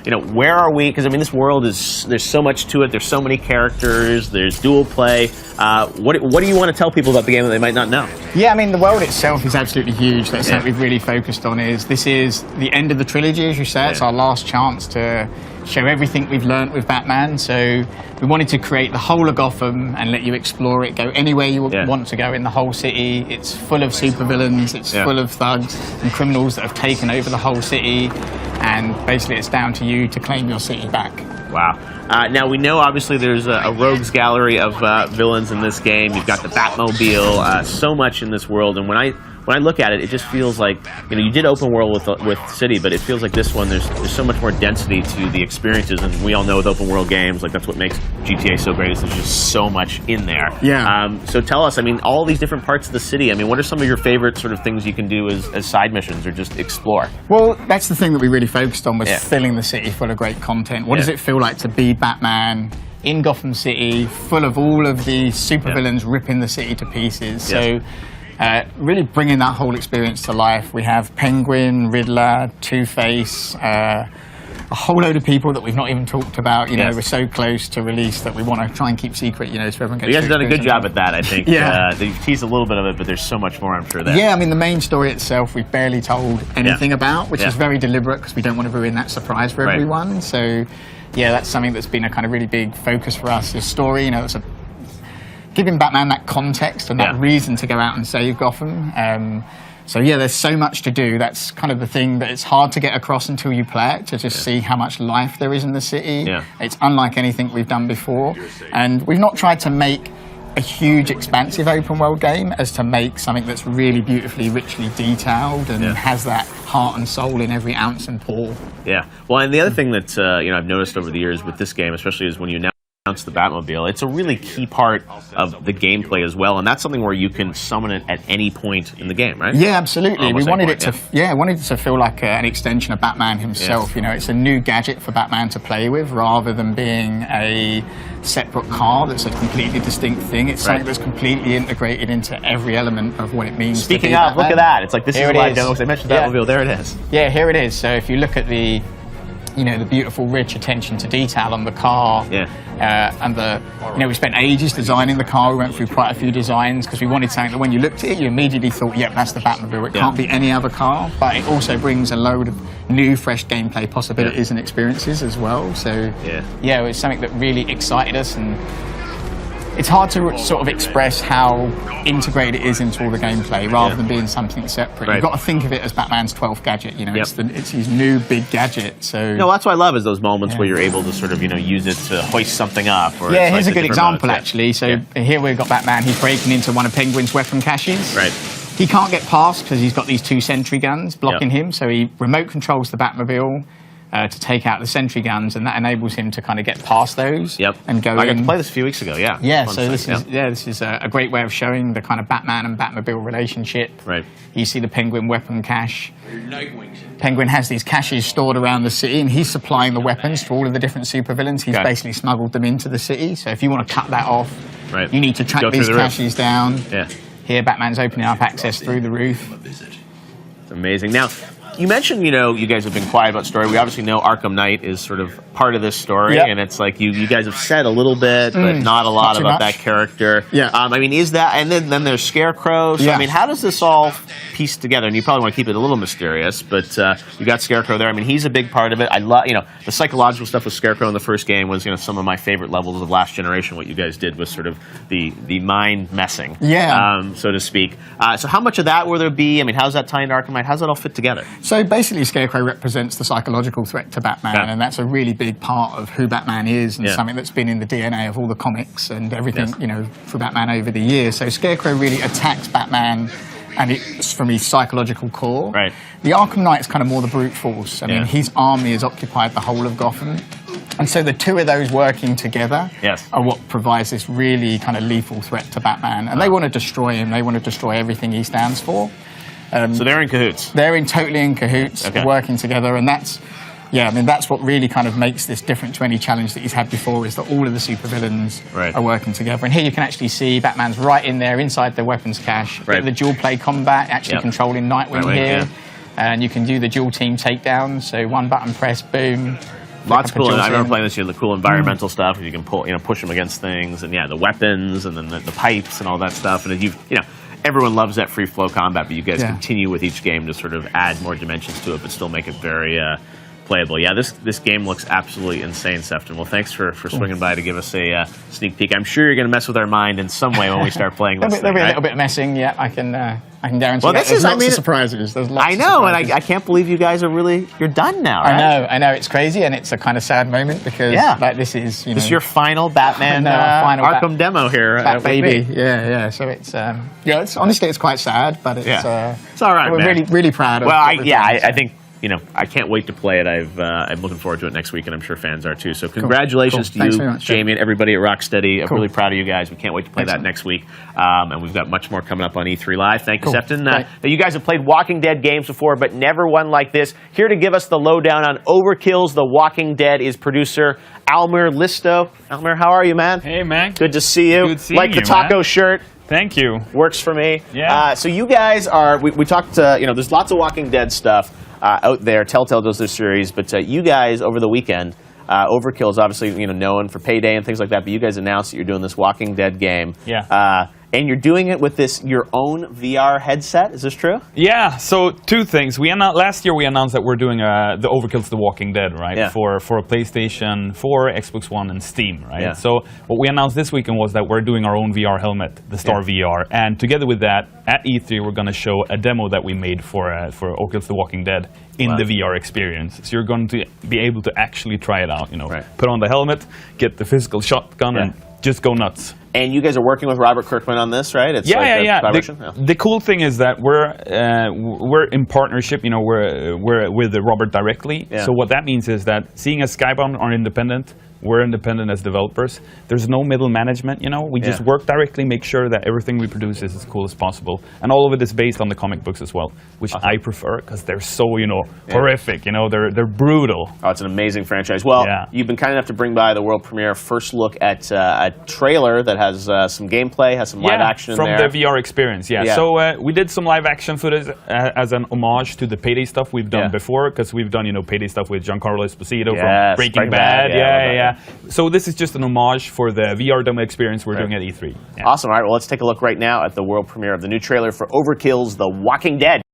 where are we? Because I mean, this world there's so much to it. There's so many characters. There's dual play. What do you want to tell people about the game that they might not know? Yeah, I mean, the world itself is absolutely huge. That's something we've really focused on. This is the end of the trilogy, as you say. It's our last chance to show everything we've learnt with Batman. So we wanted to create the whole of Gotham and let you explore it, go anywhere you want to go in the whole city. It's full of supervillains. It's full of thugs and criminals that have taken over the whole city. And basically, it's down to you to claim your city back. Wow. Now, we know, obviously, there's a rogues gallery of villains in this game. You've got the Batmobile, so much in this world. And when I look at it, it just feels like, you did open world with City, but it feels like this one, there's so much more density to the experiences. And we all know with open world games, like, that's what makes GTA so great, is there's just so much in there. Yeah. So tell us, I mean, all these different parts of the city, I mean, what are some of your favorite sort of things you can do as side missions or just explore? Well, that's the thing that we really focused on, was filling the city full of great content. What does it feel like to be Batman in Gotham City, full of all of the supervillains ripping the city to pieces? So really bringing that whole experience to life. We have Penguin, Riddler, Two-Face, a whole load of people that we've not even talked about. We're so close to release that we want to try and keep secret, so everyone gets. You guys have done a good job at that, I think. They've teased a little bit of it, but there's so much more, I'm sure, there. Yeah, I mean, the main story itself, we've barely told anything about, which is very deliberate, because we don't want to ruin that surprise for everyone. So, yeah, that's something that's been a kind of really big focus for us, is story. It's giving Batman that context and that reason to go out and save Gotham. So yeah, there's so much to do. That's kind of the thing that it's hard to get across until you play it, to just see how much life there is in the city. It's unlike anything we've done before. And we've not tried to make a huge, expansive open world game as to make something that's really beautifully, richly detailed and has that heart and soul in every ounce and pore. Yeah. Well, and the other thing that I've noticed over the years with this game, especially, is when you announce the Batmobile, it's a really key part of the gameplay as well, and that's something where you can summon it at any point in the game, right? Yeah, absolutely. We wanted it to, wanted it to feel like an extension of Batman himself. It's a new gadget for Batman to play with, rather than being a separate car that's a completely distinct thing. It's something that's completely integrated into every element of what it means. Speaking of, look at that. It's like, this is a live demo. I mentioned Batmobile. There it is. Yeah, here it is. So if you look at the the beautiful, rich attention to detail on the car. And we spent ages designing the car. We went through quite a few designs, because we wanted something that when you looked at it, you immediately thought, yep, that's the Batmobile. It can't be any other car. But it also brings a load of new, fresh gameplay possibilities and experiences as well. So, it was something that really excited us. And it's hard to sort of express how integrated it is into all the gameplay, rather than being something separate. You've got to think of it as Batman's 12th gadget. It's his new big gadget. So that's what I love, is those moments where you're able to sort of use it to hoist something up. Or here's a good example actually. So here we've got Batman. He's breaking into one of Penguin's weapon caches. He can't get past because he's got these two sentry guns blocking him. So he remote controls the Batmobile to take out the sentry guns, and that enables him to kind of get past those and go in. I got to play this a few weeks ago, so this is a great way of showing the kind of Batman and Batmobile relationship. You see the Penguin weapon cache. Penguin has these caches stored around the city, and he's supplying the weapons to all of the different supervillains. He's basically smuggled them into the city, so if you want to cut that off, you need to track these caches down. Here, Batman's opening up access through the roof. It's amazing. Now, you mentioned, you guys have been quiet about story. We obviously know Arkham Knight is sort of part of this story, and it's like you guys have said a little bit, but not a lot about that character. I mean, is that, and then there's Scarecrow. So, I mean, how does this all piece together? And you probably want to keep it a little mysterious, but you got Scarecrow there. I mean, he's a big part of it. I love, the psychological stuff with Scarecrow in the first game was, some of my favorite levels of Last Generation. What you guys did was sort of the mind messing, so to speak. So how much of that will there be? I mean, how's that tie into Arkham Knight? How's that all fit together? So basically, Scarecrow represents the psychological threat to Batman, and that's a really big part of who Batman is, and something that's been in the DNA of all the comics and everything, for Batman over the years. So Scarecrow really attacks Batman, and it's from his psychological core. The Arkham Knight's kind of more the brute force. I mean, his army has occupied the whole of Gotham. And so the two of those working together are what provides this really kind of lethal threat to Batman. And they want to destroy him. They want to destroy everything he stands for. So they're in cahoots. They're totally in cahoots, working together, and that's what really kind of makes this different to any challenge that he's had before, is that all of the supervillains are working together. And here you can actually see Batman's right in there, inside the weapons cache. The dual play combat, actually controlling Nightwing here. And you can do the dual team takedown, so one button press, boom, Lots of cool. I remember playing this. The cool environmental stuff. You can push them against things, and the weapons, and then the pipes, and all that stuff. And everyone loves that free flow combat, but you guys continue with each game to sort of add more dimensions to it, but still make it very playable. Yeah, this game looks absolutely insane, Sefton. Well, thanks for swinging by to give us a sneak peek. I'm sure you're going to mess with our mind in some way when we start playing this. There'll be a little bit messing. Yeah, I can guarantee. Well, this there's lots of surprises. There's lots. I know, and I can't believe you guys you're done now. Right? I know. It's crazy, and it's a kind of sad moment because this is this is your final Batman final Arkham demo here, baby. Yeah. So it's honestly it's quite sad, but it's all right. We're man. really proud of. Well, I think. I can't wait to play it. I'm looking forward to it next week, and I'm sure fans are too. So congratulations to you, Jamie, and everybody at Rocksteady. I'm really proud of you guys. We can't wait to play that next week. And we've got much more coming up on E3 Live. Thank you, Sefton. You guys have played Walking Dead games before, but never one like this. Here to give us the lowdown on Overkill's The Walking Dead is producer Almir Listo. Almir, how are you, man? Hey, man. Good to see you. Good seeing you, the taco shirt. Thank you. Works for me. Yeah. So you guys are, we talked, there's lots of Walking Dead stuff out there. Telltale does their series, but you guys over the weekend, Overkill is obviously known for Payday and things like that, but you guys announced that you're doing this Walking Dead game. Yeah. And you're doing it with your own VR headset. Is this true? Yeah. So two things. Last year we announced that we're doing the Overkill's The Walking Dead, right? Yeah. For PlayStation 4, Xbox One, and Steam, right? Yeah. So what we announced this weekend was that we're doing our own VR helmet, the Star VR, and together with that, at E3 we're going to show a demo that we made for Overkill's The Walking Dead in the VR experience. So you're going to be able to actually try it out. Put on the helmet, get the physical shotgun, and just go nuts. And you guys are working with Robert Kirkman on this, right? It's The cool thing is that we're in partnership. We're with Robert directly. Yeah. So what that means is that seeing as Skybound are independent, we're independent as developers. There's no middle management. We just work directly, make sure that everything we produce is as cool as possible, and all of it is based on the comic books as well, which I prefer because they're so horrific. They're brutal. Oh, it's an amazing franchise. Well, you've been kind enough to bring by the world premiere first look at a trailer that has some gameplay, has some live action in there. From the VR experience. Yeah. So we did some live action footage as an homage to the Payday stuff we've done before, because we've done Payday stuff with Giancarlo Esposito from Breaking Bad. Yeah. So this is just an homage for the VR demo experience we're doing at E3. Awesome. All right, well, let's take a look right now at the world premiere of the new trailer for Overkill's The Walking Dead.